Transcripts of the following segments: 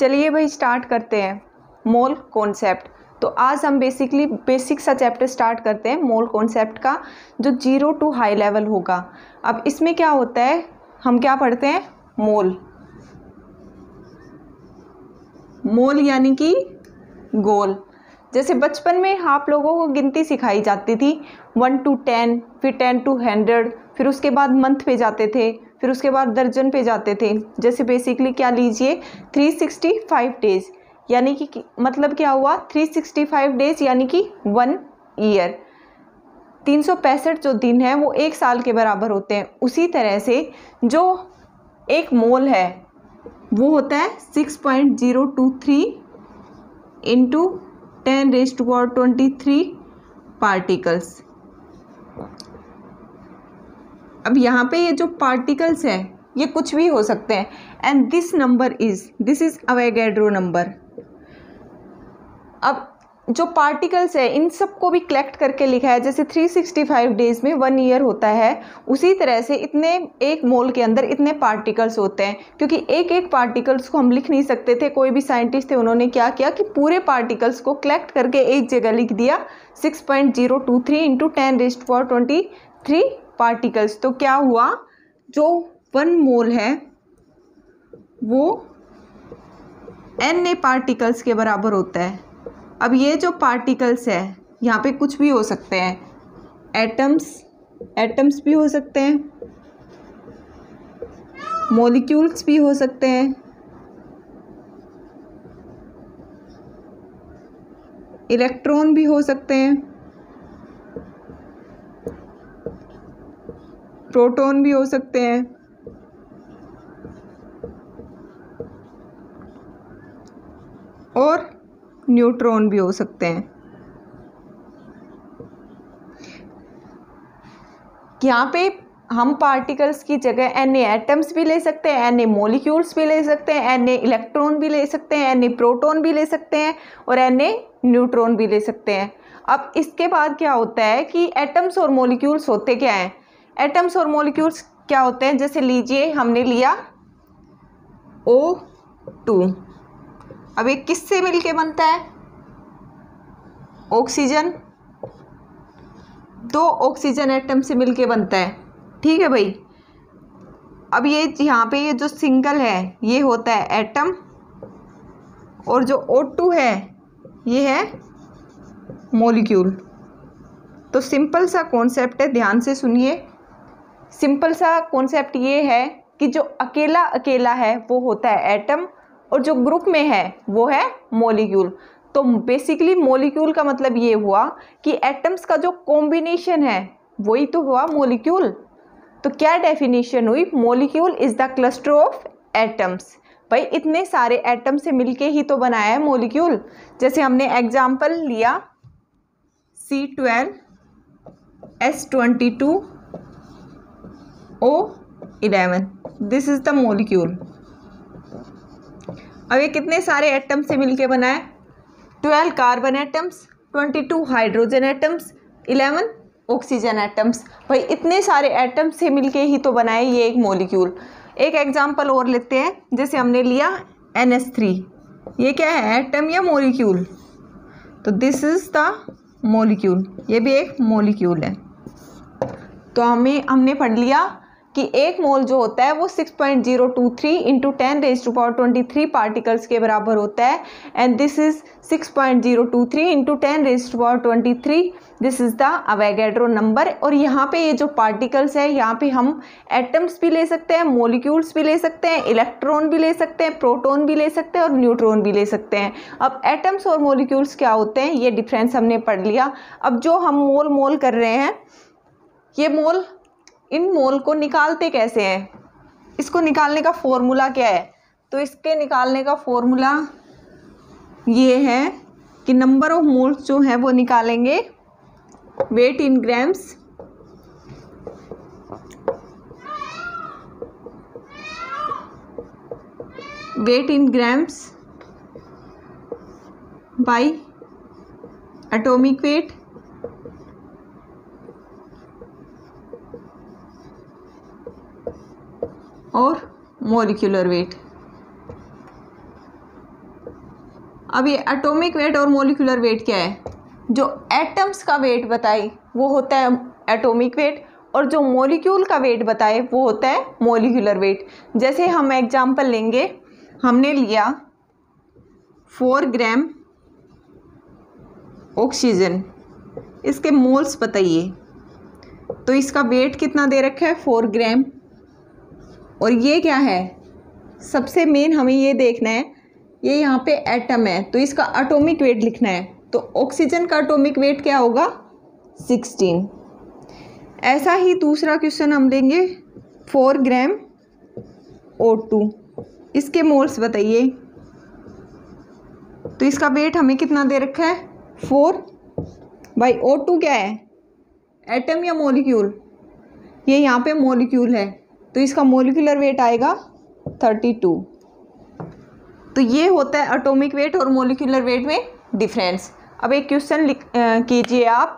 चलिए भाई स्टार्ट करते हैं मोल कॉन्सेप्ट। तो आज हम बेसिकली बेसिक सा चैप्टर स्टार्ट करते हैं मोल कॉन्सेप्ट का, जो 0 टू हाई लेवल होगा। अब इसमें क्या होता है, हम क्या पढ़ते हैं, मोल। मोल यानी कि गोल। जैसे बचपन में आप लोगों को गिनती सिखाई जाती थी 1 to 10, फिर 10 to 100, फिर उसके बाद मंथ पे जाते थे, फिर उसके बाद दर्जन पे जाते थे। जैसे बेसिकली क्या लीजिए 365 डेज, यानी कि मतलब क्या हुआ 365 डेज यानी कि 1 ईयर। 365 जो दिन है वो 1 साल के बराबर होते हैं। उसी तरह से जो एक मोल है वो होता है 6.023 इंटू 10⁻23 पार्टिकल्स। अब यहाँ पे ये जो पार्टिकल्स हैं ये कुछ भी हो सकते हैं, and this is Avogadro number. अब जो पार्टिकल्स है इन सबको भी कलेक्ट करके लिखा है। जैसे 365 डेज में 1 ईयर होता है, उसी तरह से इतने एक मोल के अंदर इतने पार्टिकल्स होते हैं। क्योंकि एक एक पार्टिकल्स को हम लिख नहीं सकते थे, कोई भी साइंटिस्ट थे उन्होंने क्या किया कि पूरे पार्टिकल्स को कलेक्ट करके एक जगह लिख दिया 6.023 इंटू 10⁻23 पार्टिकल्स। तो क्या हुआ, जो 1 मोल है वो n पार्टिकल्स के बराबर होता है। अब ये जो पार्टिकल्स है यहाँ पे कुछ भी हो सकते हैं, एटम्स भी हो सकते हैं, मॉलिक्यूल्स भी हो सकते हैं, इलेक्ट्रॉन भी हो सकते हैं, प्रोटॉन भी हो सकते हैं, और न्यूट्रॉन भी हो सकते हैं। यहाँ पे हम पार्टिकल्स की जगह Na एटम्स भी ले सकते हैं, Na मॉलिक्यूल्स भी ले सकते हैं, Na इलेक्ट्रॉन भी ले सकते हैं, Na प्रोटॉन भी ले सकते हैं, और Na न्यूट्रॉन भी ले सकते हैं। अब इसके बाद क्या होता है कि एटम्स और मॉलिक्यूल्स होते क्या हैं। एटम्स और मॉलिक्यूल्स क्या होते हैं, जैसे लीजिए हमने लिया O2। अब ये किससे मिलके बनता है, ऑक्सीजन, 2 ऑक्सीजन एटम से मिलके बनता है। ठीक है भाई। अब ये यहाँ पे ये जो सिंगल है ये होता है एटम, और जो O2 है ये है मॉलिक्यूल। तो सिंपल सा कॉन्सेप्ट है, ध्यान से सुनिए। सिंपल सा कॉन्सेप्ट ये है कि जो अकेला अकेला है वो होता है एटम, और जो ग्रुप में है वो है मॉलिक्यूल। तो बेसिकली मॉलिक्यूल का मतलब ये हुआ कि एटम्स का जो कॉम्बिनेशन है वही तो हुआ मॉलिक्यूल। तो क्या डेफिनेशन हुई, molecule is the cluster of atoms. भाई इतने सारे एटम से मिलके ही तो बनाया है मॉलिक्यूल। जैसे हमने एग्जांपल लिया C12 S22 O11, this is the molecule. अब ये कितने सारे एटम से मिलके बना है, 12 carbon atoms, 22 hydrogen atoms, 11 oxygen atoms. भाई इतने सारे एटम्स से मिलके ही तो बना है ये एक मॉलिक्यूल। एक एग्जांपल और लेते हैं, जैसे हमने लिया NH3, ये क्या है, एटम या मॉलिक्यूल। तो दिस इज द मॉलिक्यूल, ये भी एक मॉलिक्यूल है। तो हमने पढ़ लिया कि एक मोल जो होता है वो 6.023 इंटू 10⁻23 पार्टिकल्स के बराबर होता है, and this is 6.023 into 10⁻23, this is the Avogadro number. और यहाँ पे ये जो पार्टिकल्स है यहाँ पे हम एटम्स भी ले सकते हैं, मॉलिक्यूल्स भी ले सकते हैं, इलेक्ट्रॉन भी ले सकते हैं, प्रोटॉन भी ले सकते हैं, और न्यूट्रॉन भी ले सकते हैं। अब एटम्स और मॉलिक्यूल्स क्या होते हैं ये डिफरेंस हमने पढ़ लिया। अब जो हम मोल कर रहे हैं, ये मोल, इन मोल को निकालते कैसे हैं, इसको निकालने का फॉर्मूला क्या है। तो इसके निकालने का फॉर्मूला ये है कि नंबर ऑफ मोल्स जो है वो निकालेंगे weight in grams by atomic weight और मॉलिक्यूलर वेट। अब ये एटॉमिक वेट और मोलिकुलर वेट क्या है? जो एटम्स का वेट बताए वो होता है एटॉमिक वेट, और जो मॉलिक्यूल का वेट बताए वो होता है मोलिकुलर वेट। जैसे हम एग्जांपल लेंगे, हमने लिया 4 ग्राम ऑक्सीजन, इसके मोल्स बताइए, तो इसका वेट कितना दे रखा है 4 ग्राम। और ये क्या है, सबसे मेन हमें ये देखना है, ये यहाँ पे एटम है तो इसका एटॉमिक वेट लिखना है, तो ऑक्सीजन का एटॉमिक वेट क्या होगा 16। ऐसा ही दूसरा क्वेश्चन हम लेंगे 4 ग्राम O2, इसके मोल्स बताइए, तो इसका वेट हमें कितना दे रखा है 4। भाई O2 क्या है, एटम या मॉलिक्यूल? ये यहाँ पे मॉलिक्यूल है तो इसका मॉलिक्यूलर वेट आएगा 32। तो ये होता है एटॉमिक वेट और मॉलिक्यूलर वेट में डिफरेंस। अब एक क्वेश्चन कीजिए आप,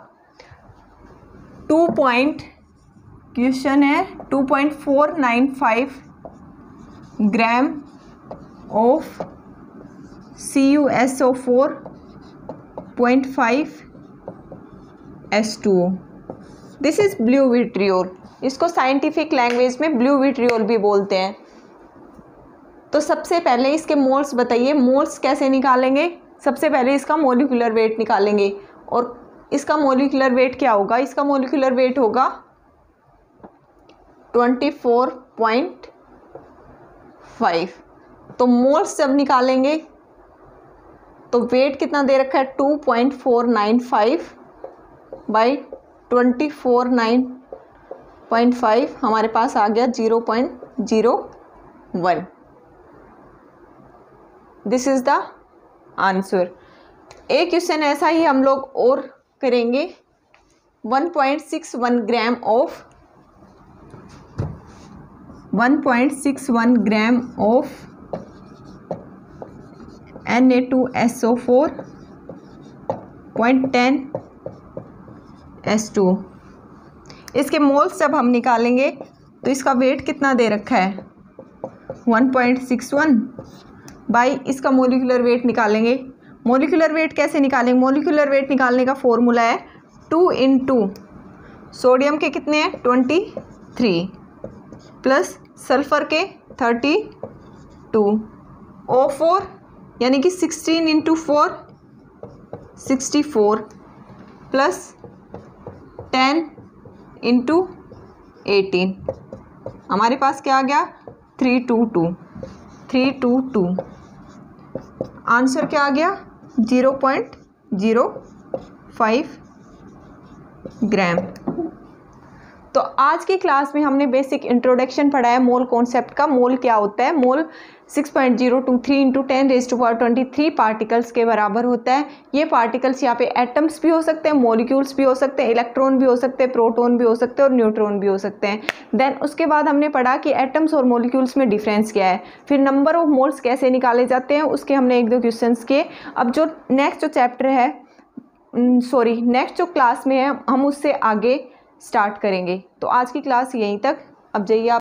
क्वेश्चन है 2.495 gram of CuSO4.5 H2O, this is blue vitriol. इसको साइंटिफिक लैंग्वेज में ब्लू विट्रियोल भी बोलते हैं। तो सबसे पहले इसके मोल्स बताइए, मोल्स कैसे निकालेंगे? सबसे पहले इसका मोलिकुलर वेट निकालेंगे, और इसका मोलिकुलर वेट क्या होगा? इसका मोलिकुलर वेट होगा 24.5। तो मोल्स जब निकालेंगे तो वेट कितना दे रखा है 2.495 बाई 24.5 हमारे पास आ गया 0.01। This is the answer. एक क्वेश्चन ऐसा ही हम लोग और करेंगे, 1.61 ग्राम ऑफ Na2SO4.10 H2। इसके मोल्स जब हम निकालेंगे तो इसका वेट कितना दे रखा है 1.61 बाई इसका मोलिकुलर वेट निकालेंगे। मोलिकुलर वेट कैसे निकालेंगे? मोलिकुलर वेट निकालने का फॉर्मूला है 2 × सोडियम के कितने हैं 23 प्लस सल्फर के 32, O4 यानी कि 16 × 4 64 प्लस 10 × 18, हमारे पास क्या आ गया 322। आंसर क्या आ गया 0.05 ग्राम। तो आज की क्लास में हमने बेसिक इंट्रोडक्शन पढ़ा है मोल कॉन्सेप्ट का। मोल क्या होता है? मोल 6.023 × 10⁻23 पार्टिकल्स के बराबर होता है। ये पार्टिकल्स यहाँ पे एटम्स भी हो सकते हैं, मॉलिक्यूल्स भी हो सकते हैं, इलेक्ट्रॉन भी हो सकते हैं, प्रोटॉन भी हो सकते हैं और न्यूट्रॉन भी हो सकते हैं। देन उसके बाद हमने पढ़ा कि एटम्स और मॉलिक्यूल्स में डिफरेंस क्या है, फिर नंबर ऑफ मोल्स कैसे निकाले जाते हैं, उसके हमने 1-2 क्वेश्चंस किए। अब जो नेक्स्ट जो क्लास में है हम उससे आगे स्टार्ट करेंगे। तो आज की क्लास यहीं तक। अब जाइए आप